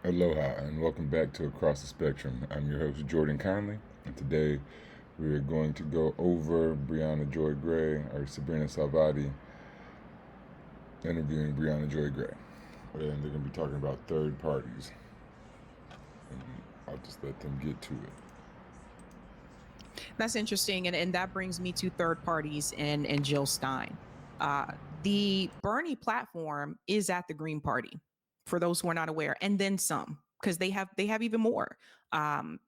Aloha and welcome back to Across the Spectrum. I'm your host Jordan Conley, and today we are going to go over Brianna Joy Gray or Sabrina Salvati interviewing Brianna Joy Gray. And they're going to be talking about third parties. And I'll just let them get to it. That's interesting. And that brings me to third parties and Jill Stein. The Bernie platform is at the Green Party, for those who are not aware, and then some, because they have even more.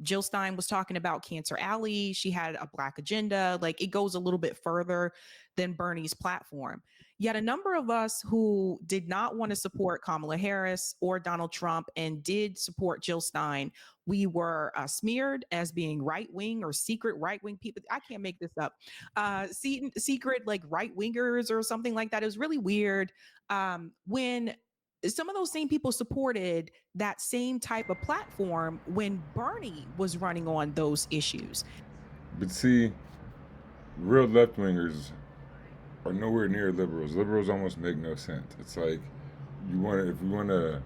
Jill Stein was talking about Cancer Alley. She had a Black agenda. Like, it goes a little bit further than Bernie's platform. Yet a number of us who did not want to support Kamala Harris or Donald Trump and did support Jill Stein, we were smeared as being right wing or secret right wing people. I can't make this up. Secret like right wingers or something like that. It was really weird when some of those same people supported that same type of platform when Bernie was running on those issues. But see, real left wingers are nowhere near liberals. Liberals almost make no sense. It's like if we want to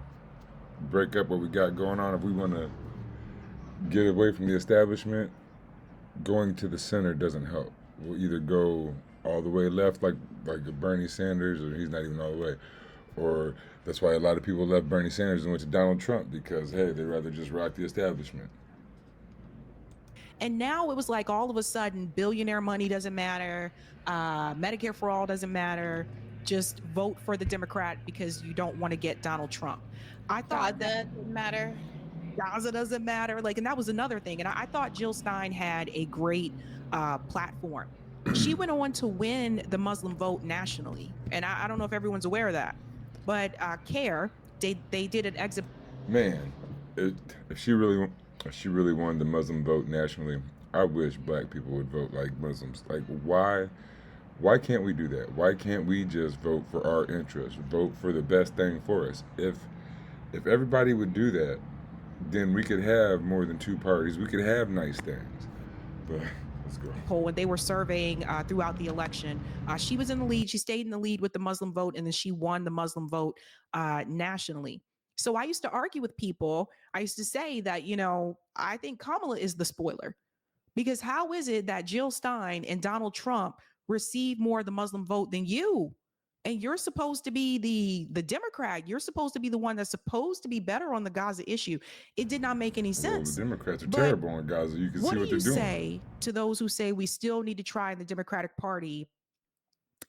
break up what we got going on, if we want to get away from the establishment, going to the center doesn't help. We'll either go all the way left, like Bernie Sanders, or he's not even all the way, or that's why a lot of people left Bernie Sanders and went to Donald Trump because hey, they'd rather just rock the establishment. And now it was like all of a sudden, billionaire money doesn't matter, Medicare for all doesn't matter. Just vote for the Democrat because you don't want to get Donald Trump. I thought that Gaza didn't matter. Gaza doesn't matter. Like, and that was another thing. And I thought Jill Stein had a great platform. She went on to win the Muslim vote nationally, and I don't know if everyone's aware of that, but CARE they did an exit. Man, it, if she really if she really won the Muslim vote nationally, I wish black people would vote like Muslims. Like why can't we do that? Why can't we just vote for our interests? Vote for the best thing for us. If everybody would do that, then we could have more than two parties. We could have nice things. But let's go. Poll when they were surveying throughout the election. She was in the lead. She stayed in the lead with the Muslim vote, and then she won the Muslim vote nationally. So I used to argue with people. I used to say that, I think Kamala is the spoiler. Because how is it that Jill Stein and Donald Trump receive more of the Muslim vote than you? And you're supposed to be the Democrat. You're supposed to be the one that's supposed to be better on the Gaza issue. It did not make any Well, the sense. Democrats are But terrible in Gaza. You can what see do what they're you doing. say to those who say we still need to try in the Democratic Party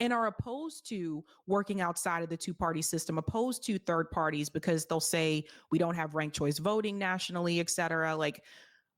and are opposed to working outside of the two party system, opposed to third parties because they'll say we don't have ranked choice voting nationally, et cetera? Like,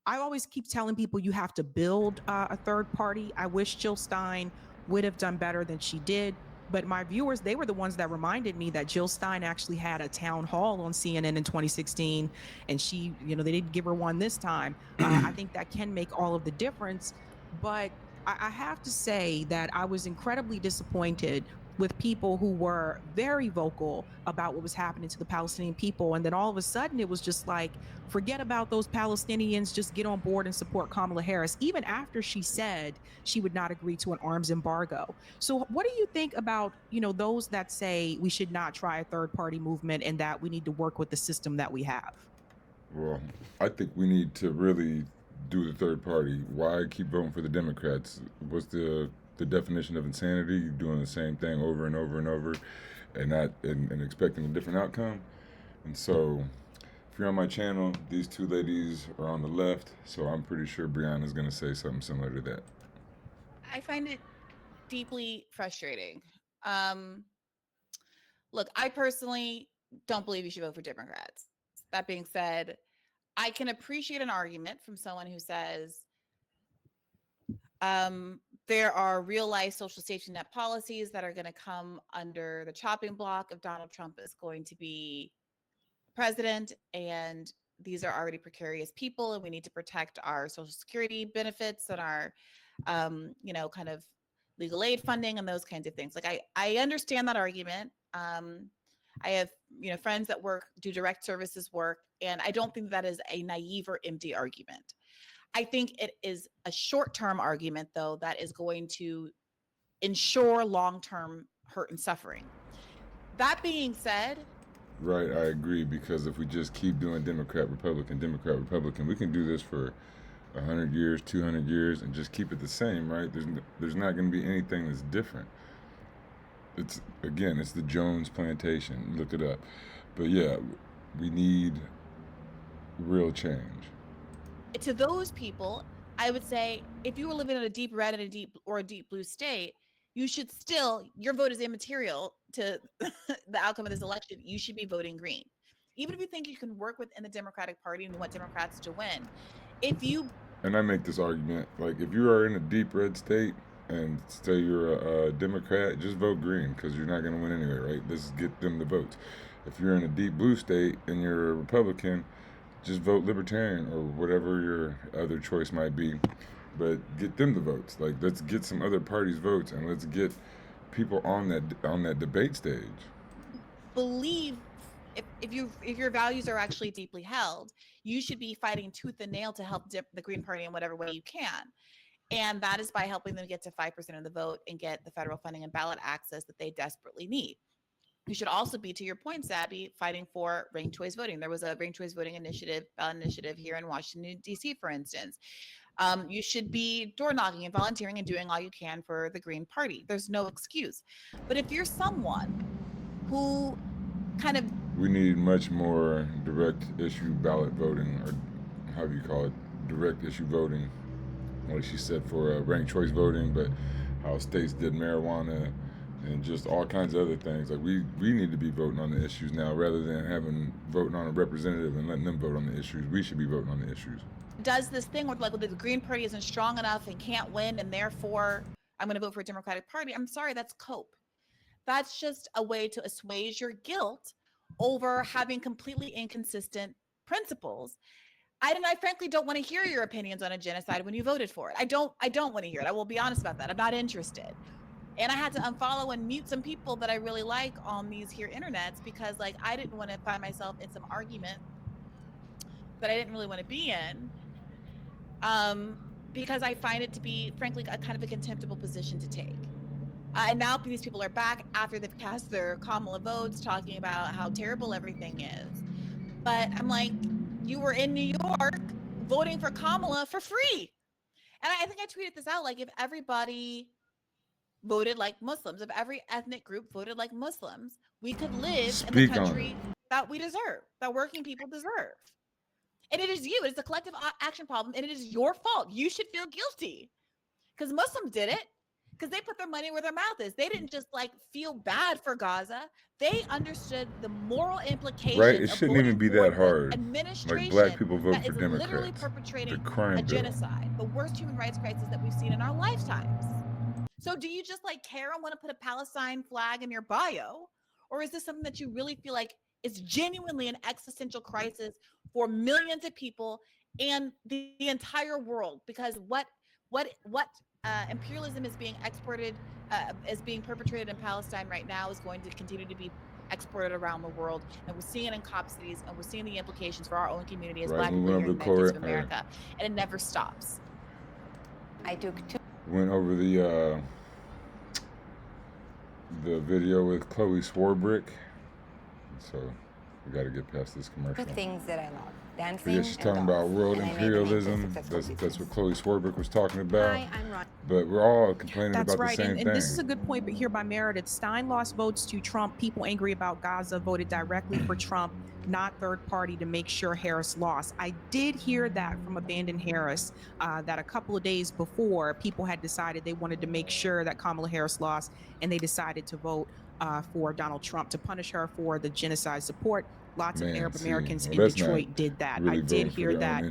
I always keep telling people you have to build a third party. I wish Jill Stein would have done better than she did. But my viewers, they were the ones that reminded me that Jill Stein actually had a town hall on CNN in 2016. And she, they didn't give her one this time. I think that can make all of the difference. But I have to say that I was incredibly disappointed with people who were very vocal about what was happening to the Palestinian people. And then all of a sudden, it was just like, forget about those Palestinians, just get on board and support Kamala Harris, even after she said she would not agree to an arms embargo. So what do you think about, those that say we should not try a third party movement and that we need to work with the system that we have? Well, I think we need to really do the third party. Why keep voting for the Democrats? What's the definition of insanity? Doing the same thing over and over and over, and not and expecting a different outcome. And so, if you're on my channel, these two ladies are on the left, so I'm pretty sure Brianna's going to say something similar to that. I find it deeply frustrating. Um, Look, I personally don't believe you should vote for Democrats. That being said, I can appreciate an argument from someone who says there are real life social safety net policies that are going to come under the chopping block if Donald Trump is going to be president. And these are already precarious people, and we need to protect our social security benefits and our, kind of legal aid funding and those kinds of things. Like, I understand that argument. I have, friends that do direct services work, and I don't think that is a naive or empty argument. I think it is a short-term argument, though, that is going to ensure long-term hurt and suffering. That being said, Right, I agree, because if we just keep doing Democrat Republican, we can do this for 100 years, 200 years, and just keep it the same, right? There's not going to be anything that's different. It's again, it's the Jones plantation. Look it up. But yeah, we need real change. To those people, I would say if you were living in a deep red and a deep blue state, you should still, your vote is immaterial to the outcome of this election. You should be voting green. Even if you think you can work within the Democratic Party and you want Democrats to win, if you And I make this argument, like if you are in a deep red state and say you're a Democrat, just vote green because you're not going to win anyway, right? Let's get them the votes. If you're in a deep blue state and you're a Republican, just vote Libertarian or whatever your other choice might be. But get them the votes. Like let's get some other parties' votes and let's get people on that debate stage. believe, if your values are actually deeply held, you should be fighting tooth and nail to help the Green Party in whatever way you can. And that is by helping them get to 5% of the vote and get the federal funding and ballot access that they desperately need. You should also be, to your point, Sabby, fighting for ranked choice voting. There was a ranked choice voting initiative here in Washington, D.C., for instance. You should be door knocking and volunteering and doing all you can for the Green Party. There's no excuse. But if you're someone who kind of, We need much more direct issue ballot voting, or how do you call it, direct issue voting, like she said, for ranked choice voting, but how states did marijuana and just all kinds of other things. Like we need to be voting on the issues now rather than having voting on a representative and letting them vote on the issues. We should be voting on the issues. does this thing where like the Green Party isn't strong enough and can't win, and therefore I'm going to vote for a Democratic Party. I'm sorry, that's cope. That's just a way to assuage your guilt over having completely inconsistent principles. I frankly don't want to hear your opinions on a genocide when you voted for it. I don't want to hear it. I will be honest about that. I'm not interested. And I had to unfollow and mute some people that I really like on these here internets because like I didn't want to find myself in some argument that I didn't really want to be in. Because I find it to be, frankly, a kind of a contemptible position to take. And now these people are back after they've cast their Kamala votes, talking about how terrible everything is. But I'm like, you were in New York voting for Kamala for free. And I think I tweeted this out, like if everybody voted like Muslims, if every ethnic group voted like Muslims, we could live in the country that we deserve, that working people deserve. And it is you, it's a collective action problem, and it is your fault. You should feel guilty because Muslims did it, because they put their money where their mouth is. They didn't just like feel bad for Gaza. They understood the moral implications. Right? It shouldn't even be that hard. Administration like black people vote that for is Democrats. literally perpetrating the crime a bill. genocide, the worst human rights crisis that we've seen in our lifetimes. So do you just like care and want to put a Palestine flag in your bio? Or is this something that you really feel like is genuinely an existential crisis for millions of people and the entire world? Because what imperialism is being exported, is being perpetrated in Palestine right now is going to continue to be exported around the world, and we're seeing it in cop cities, and we're seeing the implications for our own community as Black people here in the United States of America, and it never stops. I took two. Went over the video with Chloe Swarbrick, so we got to get past this commercial. Two things that I love: dancing. Yeah, she's talking about world imperialism. That's what Chloe Swarbrick was talking about. Hi, I'm Ron. But we're all complaining That's about right. the same and thing. This is a good point, but here by Meredith, Stein lost votes to Trump. People angry about Gaza voted directly for Trump, not third party, to make sure Harris lost. I did hear that from Abandon Harris, that a couple of days before, people had decided they wanted to make sure that Kamala Harris lost, and they decided to vote for Donald Trump to punish her for the genocide support. Lots of Arab Americans in Detroit did that. Really I did hear that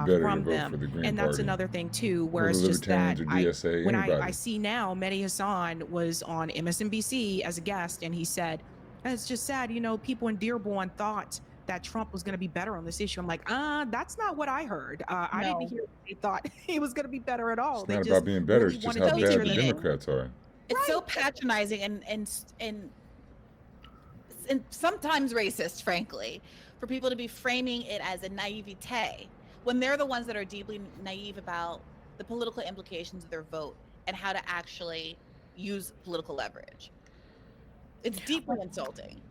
from them. And that's another thing too, where it's just that when I see now, Mehdi Hassan was on MSNBC as a guest, and he said, it's just sad, you know, people in Dearborn thought that Trump was going to be better on this issue. I'm like, that's not what I heard. I didn't hear they thought he was going to to be at all. It's not about being better, it's just how bad the Democrats are. It's so patronizing and sometimes racist, frankly, for people to be framing it as a naivete when they're the ones that are deeply naive about the political implications of their vote and how to actually use political leverage. It's deeply insulting.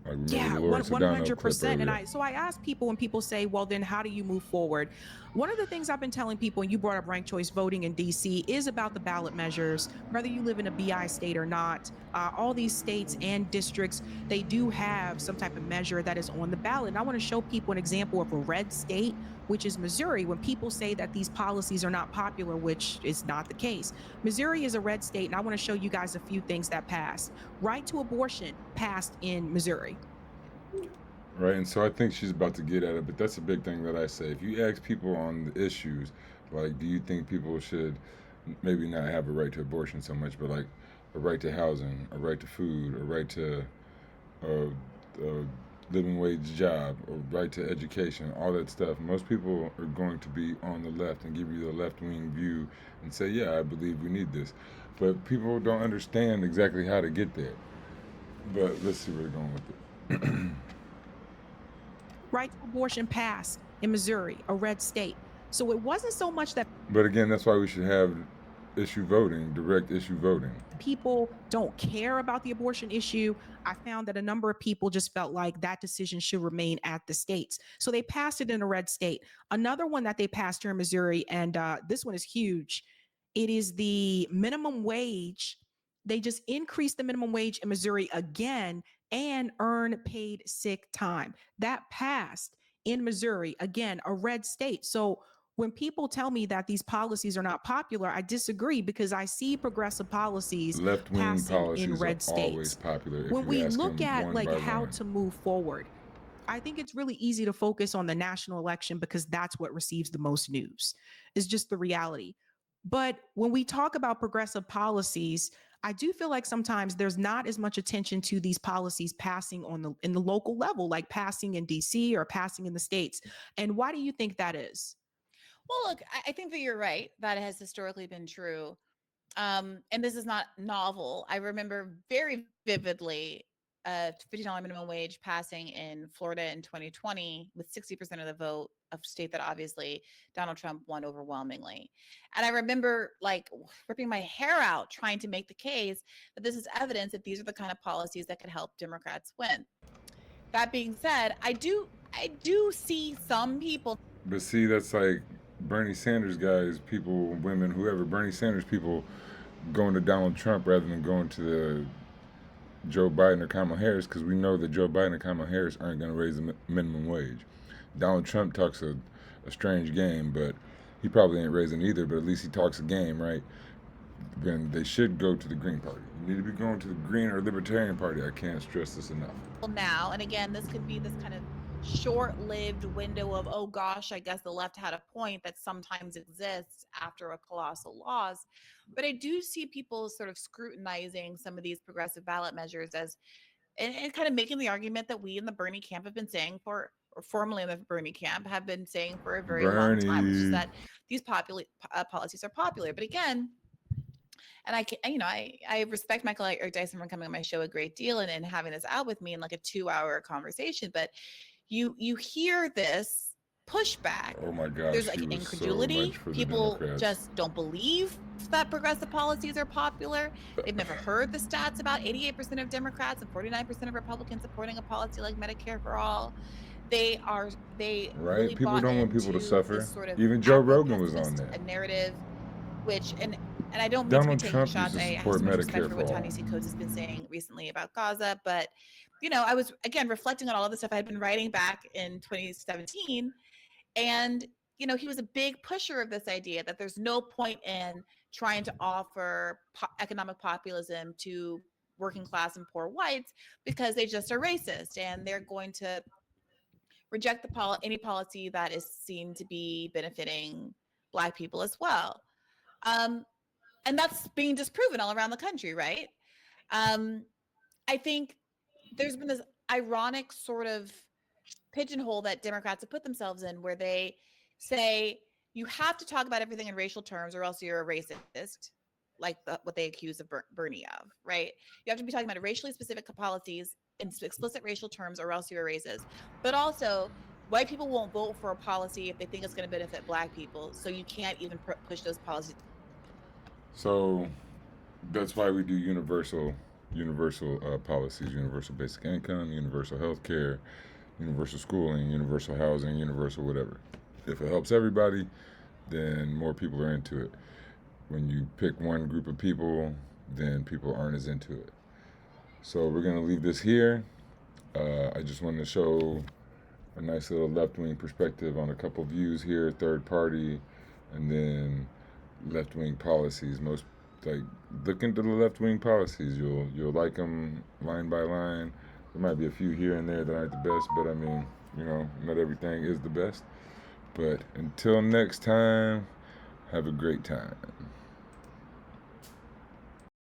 Like we Yeah, remember the Laura Sedano clip 100%. And earlier. I ask people when people say, well, then how do you move forward? One of the things I've been telling people, and you brought up ranked choice voting in DC, is about the ballot measures, whether you live in a BI state or not. All these states and districts, they do have some type of measure that is on the ballot. And I want to show people an example of a red state, which is Missouri. When people say that these policies are not popular, which is not the case, Missouri is a red state. And I want to show you guys a few things that passed. Right to abortion passed in Missouri. Right, and so I think she's about to get at it, but that's a big thing that I say. If you ask people on the issues, like, do you think people should maybe not have a right to abortion so much, but like a right to housing, a right to food, a right to a living wage job, a right to education, all that stuff, most people are going to be on the left and give you the left wing view and say, yeah, I believe we need this. But people don't understand exactly how to get there. But let's see where they're going with it. Right to abortion passed in Missouri, a red state. So it wasn't so much that But again, that's why we should have issue voting, direct issue voting. people don't care about the abortion issue. I found that a number of people just felt like that decision should remain at the states. So they passed it in a red state. Another one that they passed here in Missouri, and this one is huge. It is the minimum wage. They just increased the minimum wage in Missouri again and earn paid sick time. That passed in Missouri, again, a red state. So when people tell me that these policies are not popular, I disagree because I see progressive policies Left-wing passing in policies are red always states. popular if When you we ask look them at one like by how one. to move forward, I think it's really easy to focus on the national election because that's what receives the most news. It's just the reality. But when we talk about progressive policies, I do feel like sometimes there's not as much attention to these policies passing in the local level, like passing in DC or passing in the states. And why do you think that is? Well, look, I think that you're right. That has historically been true. And this is not novel. I remember very vividly a $50 minimum wage passing in Florida in 2020 with 60% of the vote, a state that obviously Donald Trump won overwhelmingly. And I remember like ripping my hair out trying to make the case that this is evidence that these are the kind of policies that could help Democrats win. That being said, I do see some people. But see, that's like Bernie Sanders guys, people, women, whoever, Bernie Sanders people going to Donald Trump rather than going to the Joe Biden or Kamala Harris because we know that Joe Biden and Kamala Harris aren't going to raise the minimum wage. Donald Trump talks a strange game, but he probably ain't raising either, but at least he talks a game, right? Then they should go to the Green Party. You need to be going to the Green or Libertarian Party. I can't stress this enough. Now, and again, this could be this kind of short-lived window of, oh gosh, I guess the left had a point that sometimes exists after a colossal loss. But I do see people sort of scrutinizing some of these progressive ballot measures as and kind of making the argument that we in the Bernie camp have been saying for, or formerly in the Bernie camp have been saying for a very long time, which is that these policies are popular. But again, and I respect Michael or Dyson for coming on my show a great deal and having this out with me in like a 2-hour conversation. But you hear this pushback. Oh my gosh, there's like incredulity. So people just don't believe that progressive policies are popular. They've never heard the stats about 88% of Democrats and 49% of Republicans supporting a policy like Medicare for all. They right. Really people don't want people to suffer. Sort of Even Joe Rogan was on there. A narrative, which and I don't mean Donald to be taking Trump shots. used to I have support so much respect Medicare for what for all. Ta-Nehisi Coates has been saying recently about Gaza, but I was again reflecting on all of the stuff I had been writing back in 2017, and he was a big pusher of this idea that there's no point in trying to offer economic populism to working class and poor whites because they just are racist and they're going to reject any policy that is seen to be benefiting Black people as well. And that's being disproven all around the country, right? I think there's been this ironic sort of pigeonhole that Democrats have put themselves in where they say you have to talk about everything in racial terms or else you're a racist, like what they accuse of Bernie of, right? You have to be talking about racially specific policies in explicit racial terms or else you're a racist. But also, white people won't vote for a policy if they think it's going to benefit Black people. So you can't even push those policies. So that's why we do universal universal policies, universal basic income, universal health care, universal schooling, universal housing, universal whatever. If it helps everybody, then more people are into it. When you pick one group of people, then people aren't as into it. So we're going to leave this here. I just wanted to show a nice little left-wing perspective on a couple views here, third party, and then left-wing policies. Most like look into the left-wing policies. You'll like them line by line. There might be a few here and there that aren't the best, but I mean, not everything is the best. But until next time, have a great time.